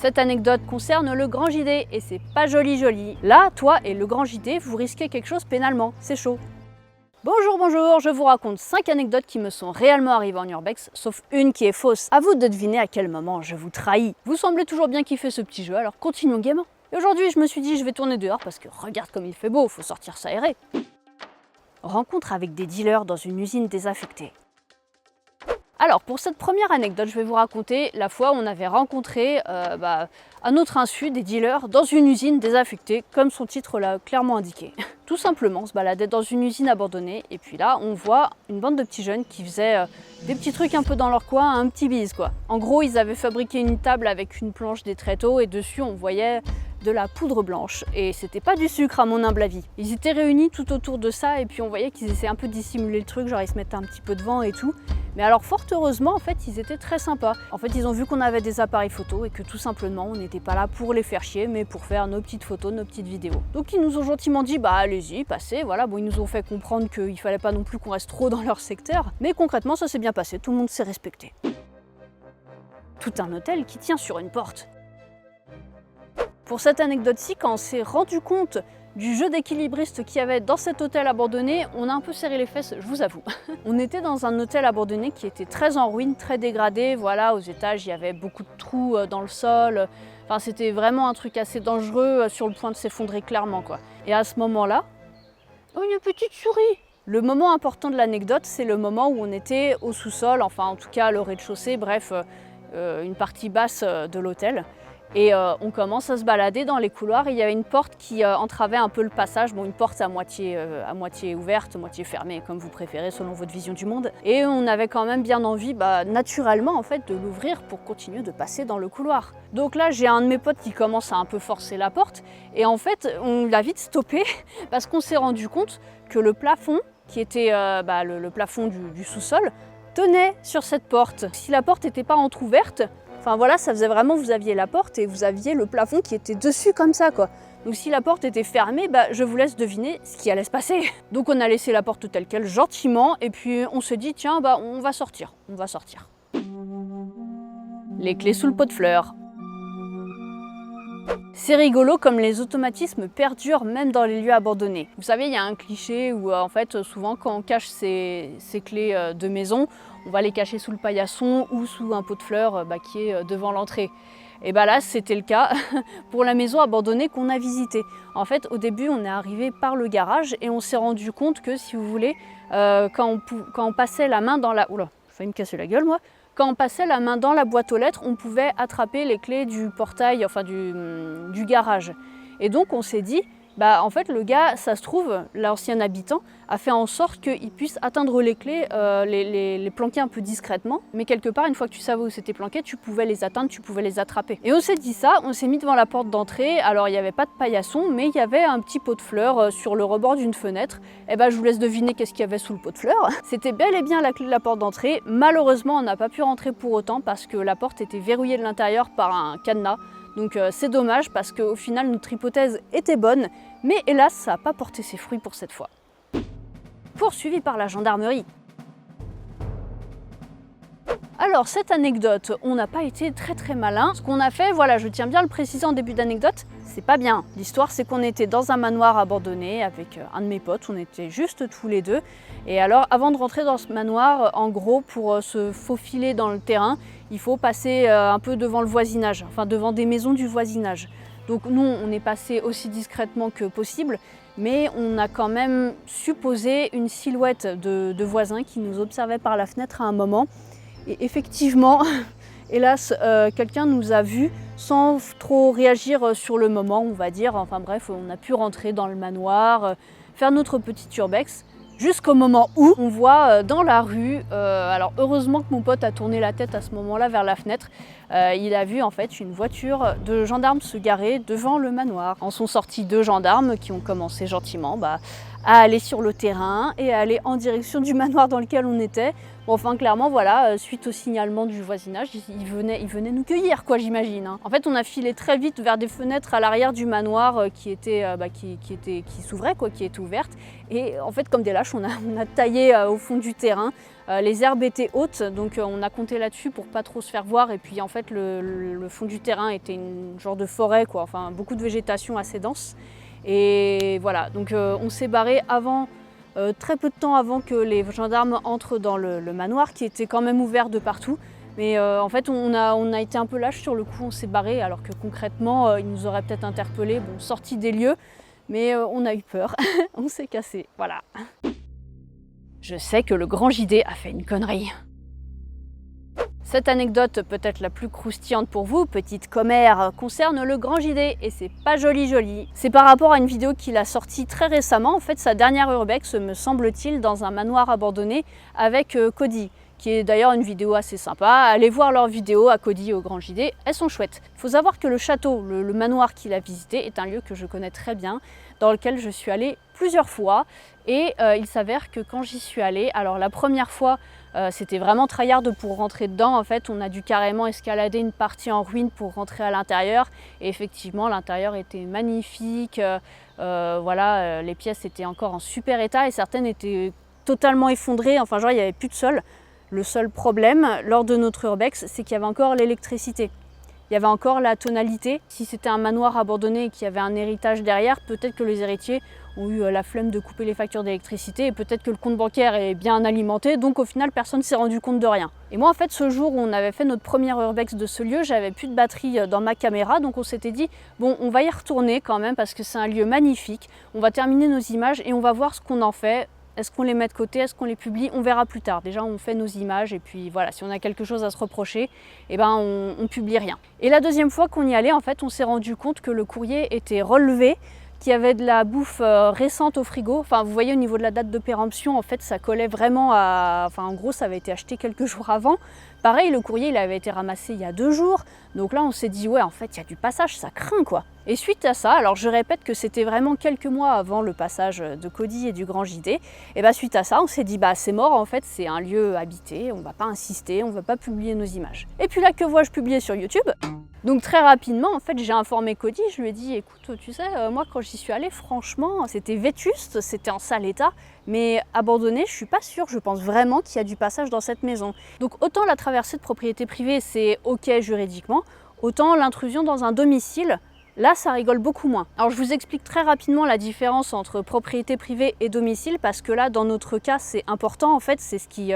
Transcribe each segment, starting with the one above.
Cette anecdote concerne le Grand JD et c'est pas joli. Là, toi et le Grand JD, vous risquez quelque chose pénalement, c'est chaud. Bonjour, je vous raconte 5 anecdotes qui me sont réellement arrivées en urbex, sauf une qui est fausse. À vous de deviner à quel moment je vous trahis. Vous semblez toujours bien kiffer ce petit jeu, alors continuons gaiement. Et aujourd'hui, je me suis dit, je vais tourner dehors parce que regarde comme il fait beau, faut sortir s'aérer. Rencontre avec des dealers dans une usine désaffectée. Alors, pour cette première anecdote, je vais vous raconter la fois où on avait rencontré, à notre insu, des dealers dans une usine désaffectée, comme son titre l'a clairement indiqué. Tout simplement, on se baladait dans une usine abandonnée, et puis là, on voit une bande de petits jeunes qui faisaient des petits trucs un peu dans leur coin, un petit bise quoi. En gros, ils avaient fabriqué une table avec une planche des tréteaux, et dessus, on voyait de la poudre blanche, et c'était pas du sucre à mon humble avis. Ils étaient réunis tout autour de ça, et puis on voyait qu'ils essayaient un peu de dissimuler le truc, genre ils se mettaient un petit peu devant et tout. Mais alors fort heureusement, en fait, ils étaient très sympas. En fait, ils ont vu qu'on avait des appareils photo et que tout simplement, on n'était pas là pour les faire chier, mais pour faire nos petites photos, nos petites vidéos. Donc ils nous ont gentiment dit, bah allez-y, passez, voilà. Bon, ils nous ont fait comprendre qu'il fallait pas non plus qu'on reste trop dans leur secteur, mais concrètement, ça s'est bien passé, tout le monde s'est respecté. Tout un hôtel qui tient sur une porte. Pour cette anecdote-ci, quand on s'est rendu compte du jeu d'équilibriste qu'il y avait dans cet hôtel abandonné, on a un peu serré les fesses, je vous avoue. On était dans un hôtel abandonné qui était très en ruine, très dégradé. Voilà, aux étages, il y avait beaucoup de trous dans le sol. Enfin, c'était vraiment un truc assez dangereux, sur le point de s'effondrer clairement, quoi. Et à ce moment-là, oh, une petite souris! Le moment important de l'anecdote, c'est le moment où on était au sous-sol, enfin en tout cas le rez-de-chaussée, bref, une partie basse de l'hôtel. Et on commence à se balader dans les couloirs et il y avait une porte qui entravait un peu le passage. Bon, une porte à moitié ouverte, moitié fermée, comme vous préférez, selon votre vision du monde. Et on avait quand même bien envie, naturellement, en fait, de l'ouvrir pour continuer de passer dans le couloir. Donc là, j'ai un de mes potes qui commence à un peu forcer la porte. Et en fait, on l'a vite stoppé parce qu'on s'est rendu compte que le plafond, qui était le plafond du sous-sol, tenait sur cette porte. Si la porte n'était pas entrouverte, enfin voilà, ça faisait vraiment, vous aviez la porte et vous aviez le plafond qui était dessus comme ça quoi. Donc si la porte était fermée, je vous laisse deviner ce qui allait se passer. Donc on a laissé la porte telle quelle gentiment et puis on s'est dit tiens on va sortir. Les clés sous le pot de fleurs. C'est rigolo comme les automatismes perdurent même dans les lieux abandonnés. Vous savez, il y a un cliché où en fait souvent quand on cache ses clés de maison, on va les cacher sous le paillasson ou sous un pot de fleurs qui est devant l'entrée. Et là c'était le cas pour la maison abandonnée qu'on a visitée. En fait au début on est arrivé par le garage et on s'est rendu compte que si vous voulez, quand on passait la main dans la... Oula, j'ai failli me casser la gueule moi. Quand on passait la main dans la boîte aux lettres, on pouvait attraper les clés du portail, enfin du garage. Et donc on s'est dit, en fait le gars, ça se trouve, l'ancien habitant, a fait en sorte qu'il puisse atteindre les clés, les planquer un peu discrètement. Mais quelque part, une fois que tu savais où c'était planqué, tu pouvais les atteindre, tu pouvais les attraper. Et on s'est dit ça, on s'est mis devant la porte d'entrée. Alors il n'y avait pas de paillasson, mais il y avait un petit pot de fleurs sur le rebord d'une fenêtre. Et je vous laisse deviner qu'est-ce qu'il y avait sous le pot de fleurs. C'était bel et bien la clé de la porte d'entrée. Malheureusement, on n'a pas pu rentrer pour autant parce que la porte était verrouillée de l'intérieur par un cadenas. Donc c'est dommage parce qu'au final notre hypothèse était bonne, mais hélas ça n'a pas porté ses fruits pour cette fois. Poursuivi par la gendarmerie. Alors cette anecdote, on n'a pas été très malin. Ce qu'on a fait, voilà, je tiens bien à le préciser en début d'anecdote, c'est pas bien. L'histoire c'est qu'on était dans un manoir abandonné avec un de mes potes, on était juste tous les deux. Et alors avant de rentrer dans ce manoir, en gros pour se faufiler dans le terrain, il faut passer un peu devant le voisinage, enfin devant des maisons du voisinage. Donc nous on est passé aussi discrètement que possible, mais on a quand même supposé une silhouette de voisins qui nous observait par la fenêtre à un moment. Et effectivement, hélas, quelqu'un nous a vus sans trop réagir sur le moment, on va dire. Enfin bref, on a pu rentrer dans le manoir, faire notre petit urbex, jusqu'au moment où on voit dans la rue, alors heureusement que mon pote a tourné la tête à ce moment-là vers la fenêtre, il a vu en fait une voiture de gendarmes se garer devant le manoir. En sont sortis 2 gendarmes qui ont commencé gentiment à aller sur le terrain et à aller en direction du manoir dans lequel on était. Bon, enfin clairement voilà, suite au signalement du voisinage, ils venaient nous cueillir quoi, j'imagine. Hein. En fait on a filé très vite vers des fenêtres à l'arrière du manoir qui s'ouvraient quoi, qui étaient ouvertes. Et en fait comme des lâches on a taillé au fond du terrain. Les herbes étaient hautes, donc on a compté là-dessus pour pas trop se faire voir. Et puis en fait le fond du terrain était une genre de forêt quoi, enfin beaucoup de végétation assez dense. Et voilà, donc on s'est barré avant. Très peu de temps avant que les gendarmes entrent dans le manoir qui était quand même ouvert de partout. Mais en fait on a été un peu lâche sur le coup, on s'est barré alors que concrètement ils nous auraient peut-être interpellés, bon sortis des lieux, mais on a eu peur, on s'est cassé, voilà. Je sais que le grand JD a fait une connerie. Cette anecdote, peut-être la plus croustillante pour vous, petite commère, concerne le grand JD et c'est pas joli. C'est par rapport à une vidéo qu'il a sortie très récemment, en fait sa dernière urbex me semble-t-il dans un manoir abandonné avec Cody, qui est d'ailleurs une vidéo assez sympa. Allez voir leurs vidéos à Cody et au grand JD, elles sont chouettes. Il faut savoir que le château, le manoir qu'il a visité est un lieu que je connais très bien, dans lequel je suis allée plusieurs fois et il s'avère que quand j'y suis allée, alors la première fois c'était vraiment tryhard pour rentrer dedans. En fait on a dû carrément escalader une partie en ruine pour rentrer à l'intérieur et effectivement l'intérieur était magnifique, voilà, les pièces étaient encore en super état et certaines étaient totalement effondrées, enfin genre il n'y avait plus de sol. Le seul problème lors de notre urbex c'est qu'il y avait encore l'électricité. Il y avait encore la tonalité. Si c'était un manoir abandonné et qu'il y avait un héritage derrière, peut-être que les héritiers ont eu la flemme de couper les factures d'électricité et peut-être que le compte bancaire est bien alimenté, donc au final personne ne s'est rendu compte de rien. Et moi en fait ce jour où on avait fait notre première urbex de ce lieu, j'avais plus de batterie dans ma caméra, donc on s'était dit bon on va y retourner quand même parce que c'est un lieu magnifique, on va terminer nos images et on va voir ce qu'on en fait. Est-ce qu'on les met de côté? Est-ce qu'on les publie? On verra plus tard. Déjà, on fait nos images et puis voilà, si on a quelque chose à se reprocher, eh ben, on publie rien. Et la deuxième fois qu'on y allait, en fait, on s'est rendu compte que le courrier était relevé, qu'il y avait de la bouffe récente au frigo. Enfin, vous voyez, au niveau de la date de péremption, en fait, ça collait vraiment à... Enfin, en gros, ça avait été acheté quelques jours avant. Pareil, le courrier, il avait été ramassé il y a 2 jours. Donc là, on s'est dit, ouais, en fait, il y a du passage, ça craint, quoi. Et suite à ça, alors je répète que c'était vraiment quelques mois avant le passage de Cody et du grand JD, et bah suite à ça, on s'est dit, bah c'est mort, en fait, c'est un lieu habité, on va pas insister, on va pas publier nos images. Et puis là, que vois-je publier sur YouTube? Donc très rapidement, en fait, j'ai informé Cody, je lui ai dit, écoute, tu sais, moi quand j'y suis allée, franchement, c'était vétuste, c'était en sale état, mais abandonné, je suis pas sûre, je pense vraiment qu'il y a du passage dans cette maison. Donc autant la traversée de propriété privée, c'est ok juridiquement, autant l'intrusion dans un domicile, là, ça rigole beaucoup moins. Alors je vous explique très rapidement la différence entre propriété privée et domicile parce que là, dans notre cas, c'est important. En fait, c'est ce qui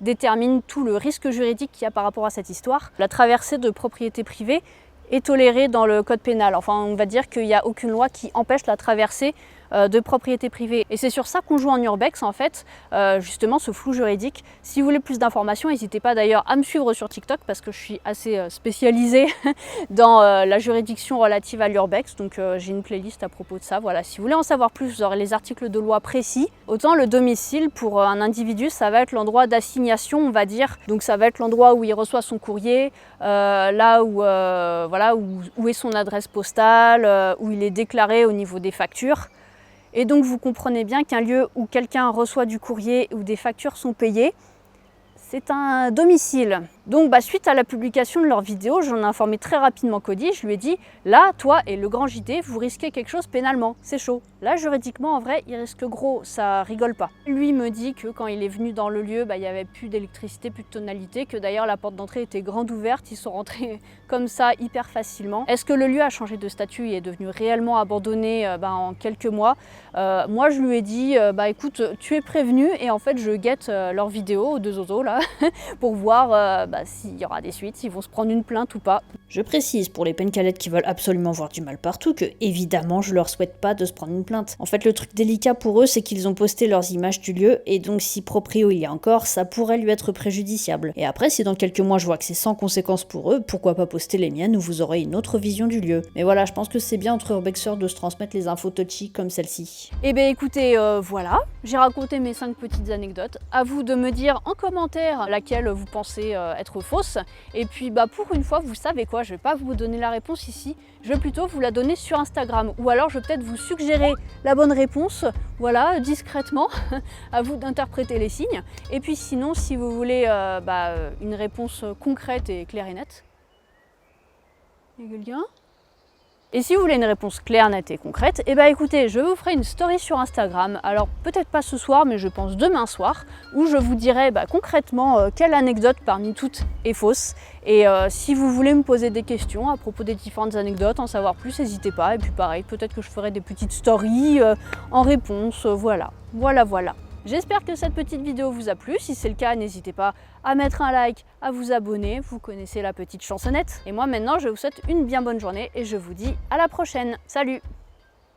détermine tout le risque juridique qu'il y a par rapport à cette histoire. La traversée de propriété privée est tolérée dans le code pénal. Enfin, on va dire qu'il n'y a aucune loi qui empêche la traversée de propriété privée. Et c'est sur ça qu'on joue en urbex, en fait, justement, ce flou juridique. Si vous voulez plus d'informations, n'hésitez pas d'ailleurs à me suivre sur TikTok parce que je suis assez spécialisée dans la juridiction relative à l'urbex. Donc j'ai une playlist à propos de ça. Voilà, si vous voulez en savoir plus, vous aurez les articles de loi précis. Autant le domicile, pour un individu, ça va être l'endroit d'assignation, on va dire. Donc ça va être l'endroit où il reçoit son courrier, là où, voilà, où est son adresse postale, où il est déclaré au niveau des factures. Et donc vous comprenez bien qu'un lieu où quelqu'un reçoit du courrier, où des factures sont payées, c'est un domicile. Donc suite à la publication de leur vidéo, j'en ai informé très rapidement Cody, je lui ai dit « Là, toi et le grand JD, vous risquez quelque chose pénalement, c'est chaud. » Là, juridiquement, en vrai, il risque gros, ça rigole pas. Lui me dit que quand il est venu dans le lieu, il n'y avait plus d'électricité, plus de tonalité, que d'ailleurs la porte d'entrée était grande ouverte, ils sont rentrés comme ça hyper facilement. Est-ce que le lieu a changé de statut et est devenu réellement abandonné en quelques mois? Moi, je lui ai dit « Écoute, tu es prévenu et en fait, je guette leur vidéo aux 2 zozos là pour voir s'il y aura des suites, s'ils vont se prendre une plainte ou pas. » Je précise pour les pencalettes qui veulent absolument voir du mal partout que évidemment je leur souhaite pas de se prendre une plainte. En fait le truc délicat pour eux c'est qu'ils ont posté leurs images du lieu et donc si proprio il y a encore, ça pourrait lui être préjudiciable. Et après si dans quelques mois je vois que c'est sans conséquence pour eux, pourquoi pas poster les miennes où vous aurez une autre vision du lieu. Mais voilà, je pense que c'est bien entre urbexeurs de se transmettre les infos touchy comme celle-ci. Et ben écoutez, voilà, j'ai raconté mes 5 petites anecdotes. À vous de me dire en commentaire laquelle vous pensez être être fausse. Et puis pour une fois, vous savez quoi, je vais pas vous donner la réponse ici, je vais plutôt vous la donner sur Instagram. Ou alors je vais peut-être vous suggérer la bonne réponse, voilà, discrètement, à vous d'interpréter les signes. Et puis sinon, si vous voulez une réponse concrète et claire et nette. Il y a quelqu'un ? Et si vous voulez une réponse claire, nette et concrète, écoutez, je vous ferai une story sur Instagram, alors peut-être pas ce soir, mais je pense demain soir, où je vous dirai concrètement quelle anecdote parmi toutes est fausse. Et si vous voulez me poser des questions à propos des différentes anecdotes, en savoir plus, n'hésitez pas. Et puis pareil, peut-être que je ferai des petites stories en réponse, voilà. J'espère que cette petite vidéo vous a plu. Si c'est le cas, n'hésitez pas à mettre un like, à vous abonner. Vous connaissez la petite chansonnette. Et moi maintenant, je vous souhaite une bien bonne journée et je vous dis à la prochaine. Salut!